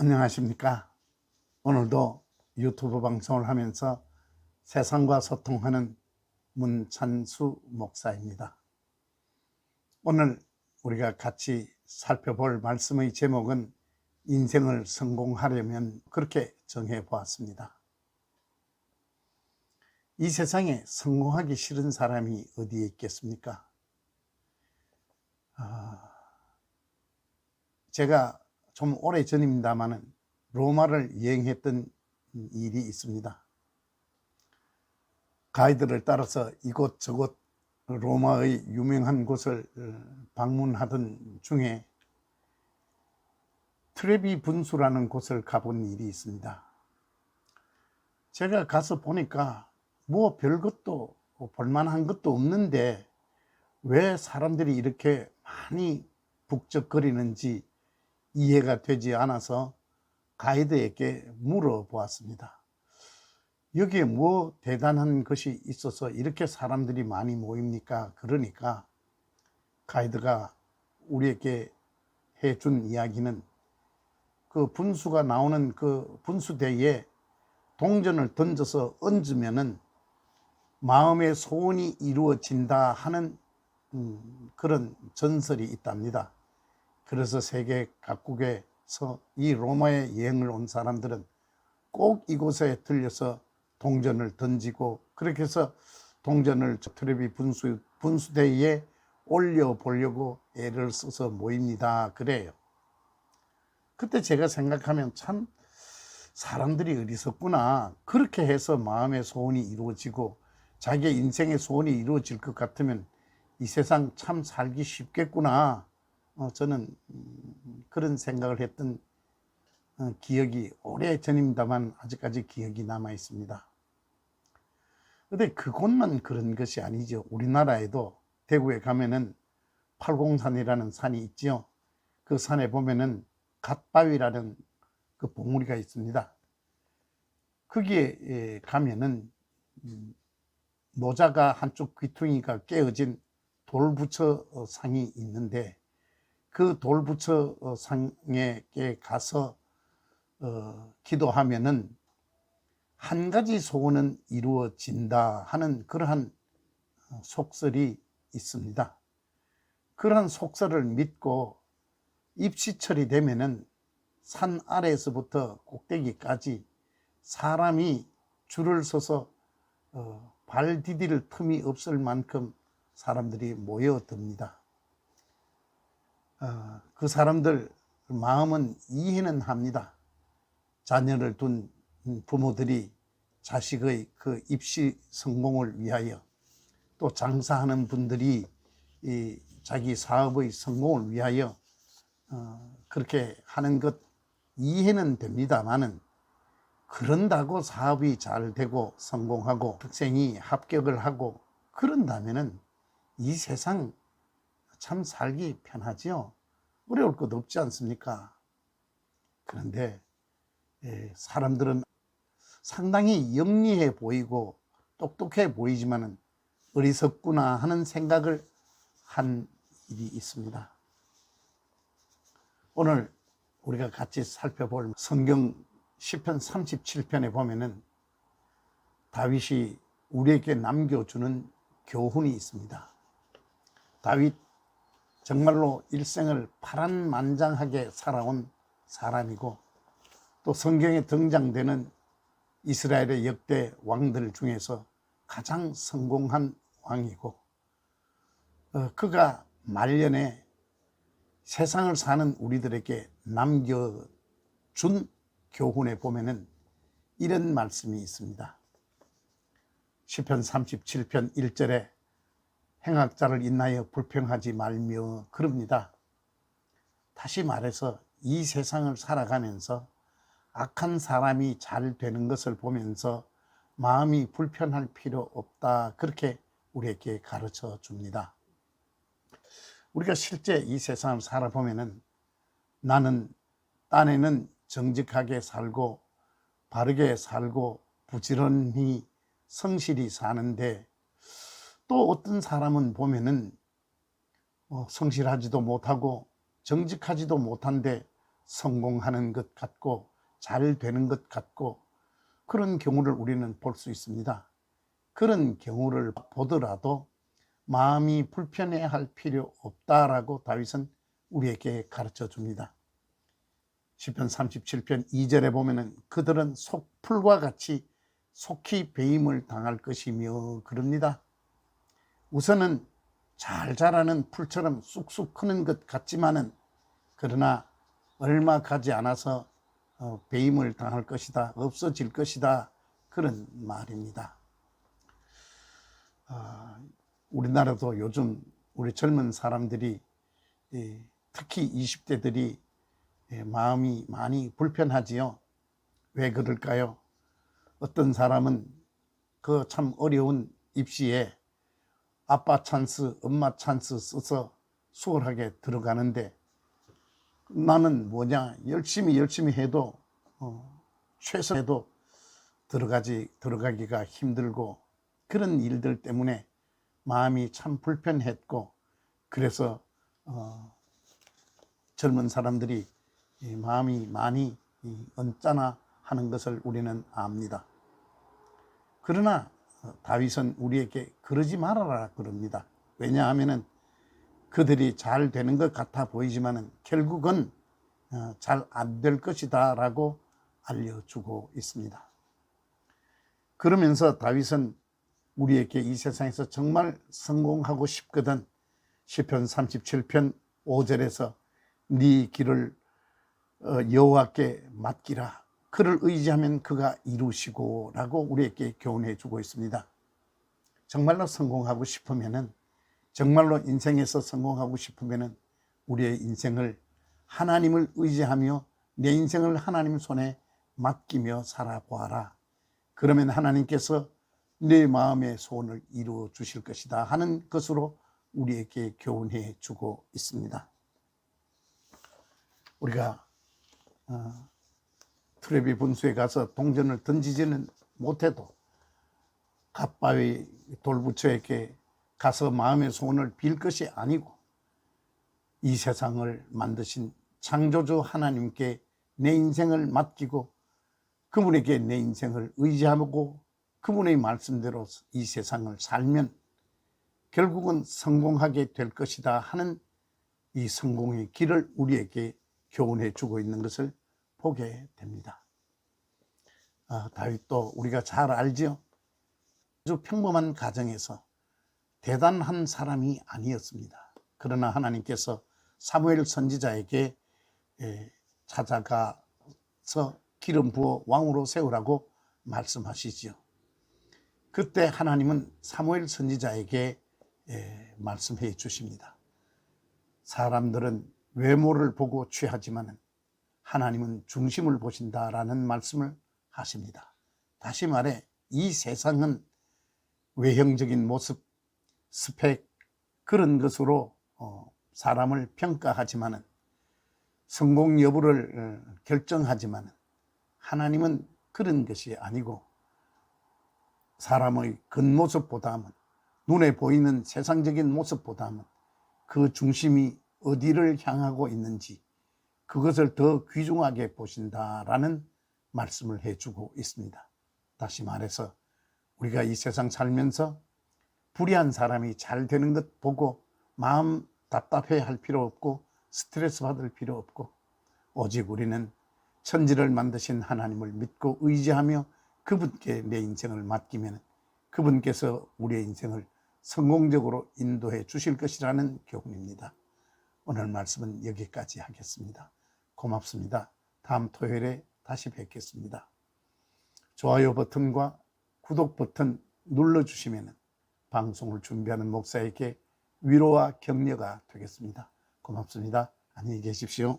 안녕하십니까. 오늘도 유튜브 방송을 하면서 세상과 소통하는 문찬수 목사입니다. 오늘 우리가 같이 살펴볼 말씀의 제목은 인생을 성공하려면 그렇게 정해 보았습니다. 이 세상에 성공하기 싫은 사람이 어디에 있겠습니까? 제가 좀 오래 전입니다마는 로마를 여행했던 일이 있습니다. 가이드를 따라서 이곳저곳 로마의 유명한 곳을 방문하던 중에 트레비 분수라는 곳을 가본 일이 있습니다. 제가 가서 보니까 뭐 별것도 볼만한 것도 없는데 왜 사람들이 이렇게 많이 북적거리는지 이해가 되지 않아서 가이드에게 물어보았습니다. 여기에 뭐 대단한 것이 있어서 이렇게 사람들이 많이 모입니까? 그러니까 가이드가 우리에게 해준 이야기는 그 분수가 나오는 그 분수대에 동전을 던져서 얹으면은 마음의 소원이 이루어진다 하는 그런 전설이 있답니다. 그래서 세계 각국에서 이 로마에 여행을 온 사람들은 꼭 이곳에 들려서 동전을 던지고 그렇게 해서 동전을 트레비 분수대에 올려보려고 애를 써서 모입니다. 그래요. 그때 제가 생각하면 참 사람들이 어리석구나. 그렇게 해서 마음의 소원이 이루어지고 자기의 인생의 소원이 이루어질 것 같으면 이 세상 참 살기 쉽겠구나. 저는 그런 생각을 했던 기억이 오래전입니다만 아직까지 기억이 남아 있습니다. 근데 그곳만 그런 것이 아니죠. 우리나라에도 대구에 가면은 팔공산이라는 산이 있죠. 그 산에 보면은 갓바위라는 그 봉우리가 있습니다. 거기에 가면은 모자가 한쪽 귀퉁이가 깨어진 돌부처 상이 있는데 그 돌부처 상에 가서 기도하면은 한 가지 소원은 이루어진다 하는 그러한 속설이 있습니다. 그러한 속설을 믿고 입시철이 되면은 산 아래에서부터 꼭대기까지 사람이 줄을 서서 발 디딜 틈이 없을 만큼 사람들이 모여듭니다. 그 사람들 마음은 이해는 합니다. 자녀를 둔 부모들이 자식의 그 입시 성공을 위하여 또 장사하는 분들이 자기 사업의 성공을 위하여 그렇게 하는 것 이해는 됩니다만은 그런다고 사업이 잘 되고 성공하고 학생이 합격을 하고 그런다면은 이 세상 참 살기 편하지요. 어려울 것 없지 않습니까? 그런데 사람들은 상당히 영리해 보이고 똑똑해 보이지만은 어리석구나 하는 생각을 한 일이 있습니다. 오늘 우리가 같이 살펴볼 성경 시편 37편에 보면은 다윗이 우리에게 남겨주는 교훈이 있습니다. 다윗 정말로 일생을 파란만장하게 살아온 사람이고 또 성경에 등장되는 이스라엘의 역대 왕들 중에서 가장 성공한 왕이고 그가 말년에 세상을 사는 우리들에게 남겨준 교훈에 보면은 이런 말씀이 있습니다. 시편 37편 1절에 행악자를 인하여 불평하지 말며 그럽니다. 다시 말해서 이 세상을 살아가면서 악한 사람이 잘 되는 것을 보면서 마음이 불편할 필요 없다. 그렇게 우리에게 가르쳐 줍니다. 우리가 실제 이 세상을 살아보면은 나는 딴에는 정직하게 살고 바르게 살고 부지런히 성실히 사는데 또 어떤 사람은 보면은 성실하지도 못하고 정직하지도 못한데 성공하는 것 같고 잘 되는 것 같고 그런 경우를 우리는 볼 수 있습니다. 그런 경우를 보더라도 마음이 불편해할 필요 없다라고 다윗은 우리에게 가르쳐 줍니다. 시편 37편 2절에 보면은 그들은 속풀과 같이 속히 배임을 당할 것이며 그럽니다. 우선은 잘 자라는 풀처럼 쑥쑥 크는 것 같지만은 그러나 얼마 가지 않아서 배임을 당할 것이다, 없어질 것이다, 그런 말입니다. 우리나라도 요즘 우리 젊은 사람들이 특히 20대들이 마음이 많이 불편하지요. 왜 그럴까요? 어떤 사람은 그 참 어려운 입시에 아빠 찬스, 엄마 찬스 써서 수월하게 들어가는데 나는 뭐냐, 열심히 해도 최선해도 들어가기가 힘들고 그런 일들 때문에 마음이 참 불편했고 그래서 젊은 사람들이 마음이 많이 언짢아 하는 것을 우리는 압니다. 그러나 다윗은 우리에게 그러지 말아라 그럽니다. 왜냐하면 그들이 잘 되는 것 같아 보이지만 결국은 잘 안 될 것이다 라고 알려주고 있습니다. 그러면서 다윗은 우리에게 이 세상에서 정말 성공하고 싶거든 시편 37편 5절에서 네 길을 여호와께 맡기라. 그를 의지하면 그가 이루시고 라고 우리에게 교훈해 주고 있습니다. 정말로 성공하고 싶으면은, 정말로 인생에서 성공하고 싶으면은 우리의 인생을 하나님을 의지하며 내 인생을 하나님 손에 맡기며 살아보아라. 그러면 하나님께서 내 마음의 소원을 이루어 주실 것이다 하는 것으로 우리에게 교훈해 주고 있습니다. 우리가 트레비 분수에 가서 동전을 던지지는 못해도 갓바위 돌부처에게 가서 마음의 소원을 빌 것이 아니고 이 세상을 만드신 창조주 하나님께 내 인생을 맡기고 그분에게 내 인생을 의지하고 그분의 말씀대로 이 세상을 살면 결국은 성공하게 될 것이다 하는 이 성공의 길을 우리에게 교훈해 주고 있는 것을 보게 됩니다. 다윗도 우리가 잘 알지요. 아주 평범한 가정에서 대단한 사람이 아니었습니다. 그러나 하나님께서 사무엘 선지자에게 찾아가서 기름 부어 왕으로 세우라고 말씀하시지요. 그때 하나님은 사무엘 선지자에게 말씀해 주십니다. 사람들은 외모를 보고 취하지만 하나님은 중심을 보신다라는 말씀을 하십니다. 다시 말해 이 세상은 외형적인 모습, 스펙 그런 것으로 사람을 평가하지만 성공 여부를 결정하지만 하나님은 그런 것이 아니고 사람의 겉모습보다는 눈에 보이는 세상적인 모습보다는 그 중심이 어디를 향하고 있는지 그것을 더 귀중하게 보신다라는 말씀을 해주고 있습니다. 다시 말해서 우리가 이 세상 살면서 불의한 사람이 잘 되는 것 보고 마음 답답해 할 필요 없고 스트레스 받을 필요 없고 오직 우리는 천지를 만드신 하나님을 믿고 의지하며 그분께 내 인생을 맡기면 그분께서 우리의 인생을 성공적으로 인도해 주실 것이라는 교훈입니다. 오늘 말씀은 여기까지 하겠습니다. 고맙습니다. 다음 토요일에 다시 뵙겠습니다. 좋아요 버튼과 구독 버튼 눌러주시면 방송을 준비하는 목사에게 위로와 격려가 되겠습니다. 고맙습니다. 안녕히 계십시오.